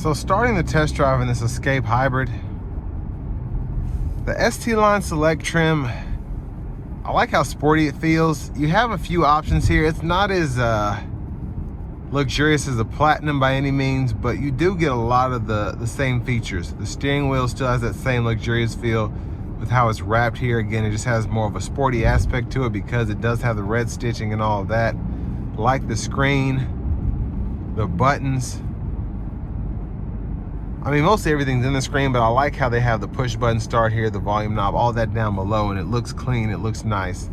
So starting the test drive in this Escape Hybrid, the ST Line Select trim, I like how sporty it feels. You have a few options here. It's not as luxurious as a Platinum by any means, but you do get a lot of the same features. The steering wheel still has that same luxurious feel with how it's wrapped here. Again, it just has more of a sporty aspect to it because it does have the red stitching and all of that. Like the screen, the buttons. I mean, mostly everything's in the screen, but I like how they have the push button start here, the volume knob, all that down below, and it looks clean, it looks nice.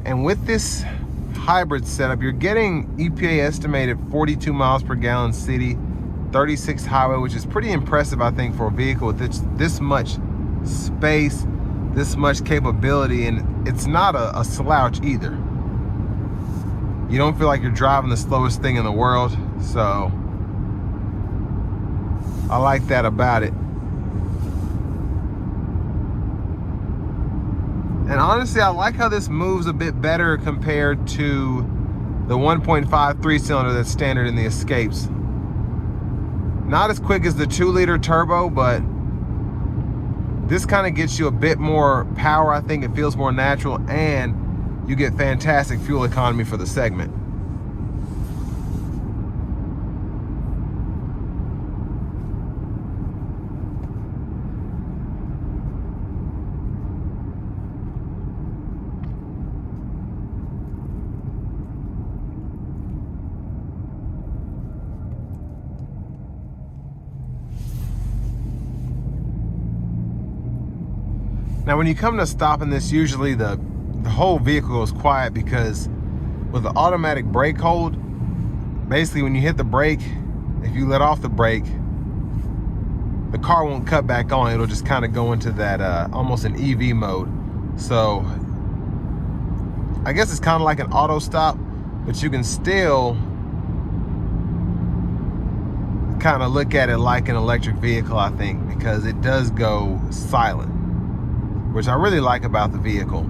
And with this hybrid setup, you're getting EPA estimated 42 miles per gallon city, 36 highway, which is pretty impressive, I think, for a vehicle with this much space, this much capability, and it's not a slouch either. You don't feel like you're driving the slowest thing in the world, so I like that about it. And honestly, I like how this moves a bit better compared to the 1.5 3-cylinder that's standard in the Escapes. Not as quick as the 2-liter turbo, but this kind of gets you a bit more power. I think it feels more natural, and you get fantastic fuel economy for the segment. Now, when you come to stopping this, usually the whole vehicle goes quiet because with the automatic brake hold, basically when you hit the brake, if you let off the brake, the car won't cut back on. It'll just kind of go into that almost an EV mode. So I guess it's kind of like an auto stop, but you can still kind of look at it like an electric vehicle, I think, because it does go silent, which I really like about the vehicle.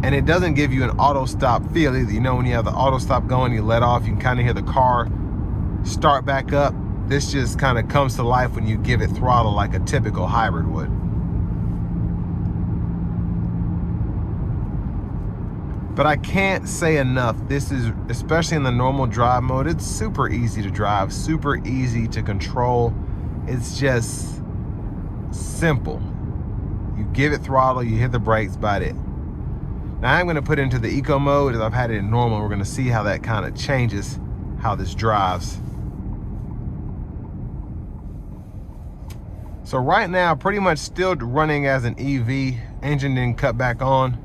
And it doesn't give you an auto stop feel either. You know, when you have the auto stop going, you let off, you can kind of hear the car start back up. This just kind of comes to life when you give it throttle like a typical hybrid would. But I can't say enough, this is, especially in the normal drive mode, it's super easy to drive, super easy to control. It's just simple. You give it throttle, you hit the brakes, about it. Now I'm gonna put it into the eco mode as I've had it in normal. We're gonna see how that kind of changes how this drives. So right now, pretty much still running as an EV. Engine didn't cut back on.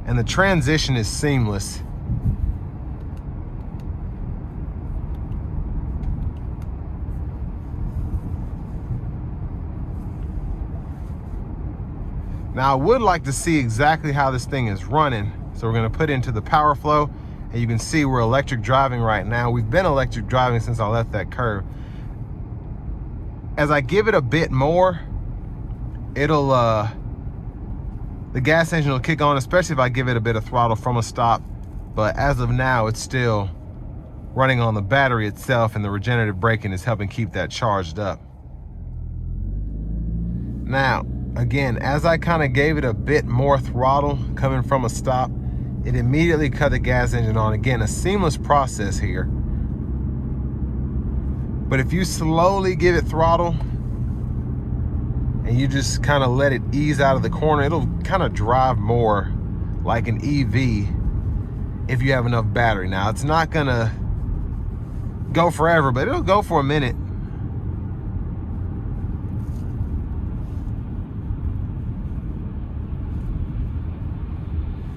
And the transition is seamless. Now I would like to see exactly how this thing is running. So we're gonna put into the power flow, and you can see we're electric driving right now. We've been electric driving since I left that curve. As I give it a bit more, it'll, the gas engine will kick on, especially if I give it a bit of throttle from a stop. But as of now, it's still running on the battery itself, and the regenerative braking is helping keep that charged up. Now, again, as I kind of gave it a bit more throttle coming from a stop, it immediately cut the gas engine on. Again, a seamless process here. But if you slowly give it throttle and you just kind of let it ease out of the corner, it'll kind of drive more like an EV if you have enough battery. Now, it's not gonna go forever, but it'll go for a minute.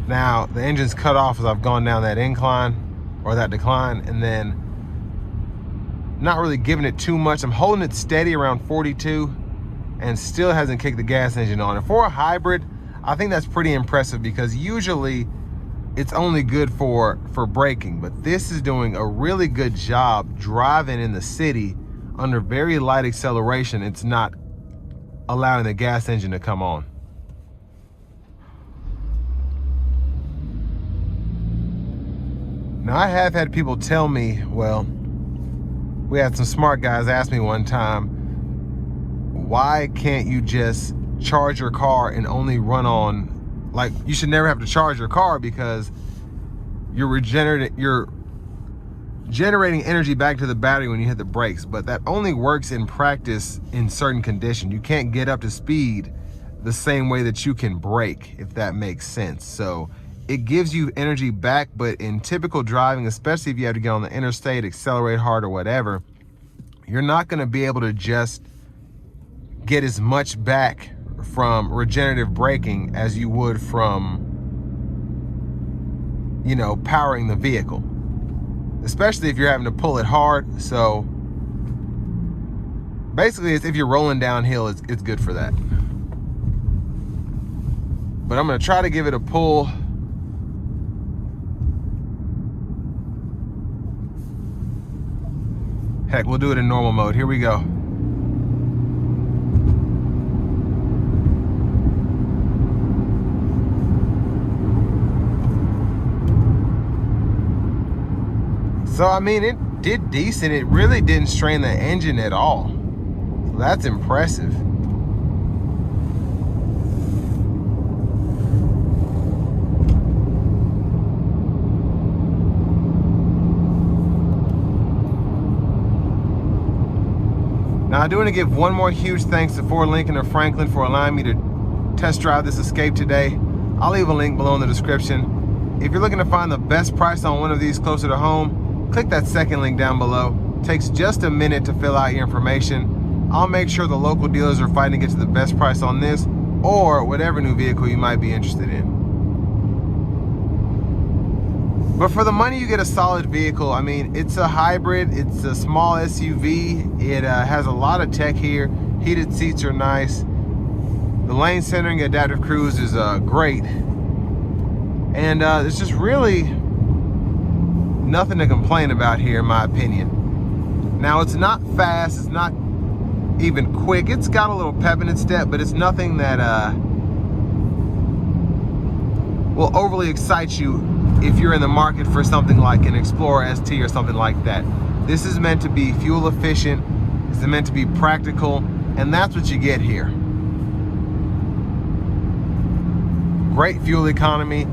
Now, the engine's cut off as I've gone down that incline or that decline, and then not really giving it too much. I'm holding it steady around 42 and still hasn't kicked the gas engine on. And for a hybrid, I think that's pretty impressive, because usually it's only good for braking. But this is doing a really good job driving in the city under very light acceleration. It's not allowing the gas engine to come on. Now, I have had people tell me, well, we had some smart guys ask me one time, why can't you just charge your car and only run on, like, you should never have to charge your car because you're generating energy back to the battery when you hit the brakes. But that only works in practice in certain conditions. You can't get up to speed the same way that you can brake, if that makes sense. So it gives you energy back, but in typical driving, especially if you have to get on the interstate, accelerate hard or whatever, you're not going to be able to just get as much back from regenerative braking as you would from, you know, powering the vehicle, especially if you're having to pull it hard. So basically, it's if you're rolling downhill, it's good for that. But I'm going to try to give it a pull. Heck, we'll do it in normal mode. Here we go. So, I mean, it did decent. It really didn't strain the engine at all. So that's impressive. Now, I do want to give one more huge thanks to Ford Lincoln of Franklin for allowing me to test drive this Escape today. I'll leave a link below in the description. If you're looking to find the best price on one of these closer to home, click that second link down below. It takes just a minute to fill out your information. I'll make sure the local dealers are fighting to get to the best price on this or whatever new vehicle you might be interested in. But for the money, you get a solid vehicle. I mean, it's a hybrid, it's a small SUV. It has a lot of tech here. Heated seats are nice. The lane centering, adaptive cruise is great. And it's just really nothing to complain about here, in my opinion. Now, it's not fast, it's not even quick. It's got a little pep in its step, but it's nothing that will overly excite you if you're in the market for something like an Explorer ST or something like that. This is meant to be fuel efficient, it's meant to be practical, and that's what you get here. Great fuel economy,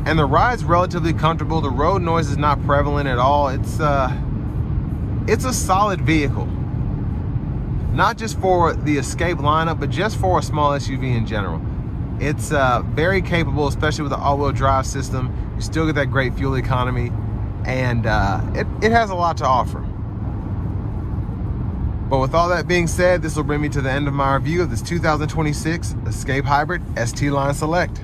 and the ride's relatively comfortable. The road noise is not prevalent at all. It's a solid vehicle. Not just for the Escape lineup, but just for a small SUV in general. It's very capable, especially with the all-wheel drive system. You still get that great fuel economy, and it has a lot to offer. But with all that being said, this will bring me to the end of my review of this 2026 Escape Hybrid ST Line Select.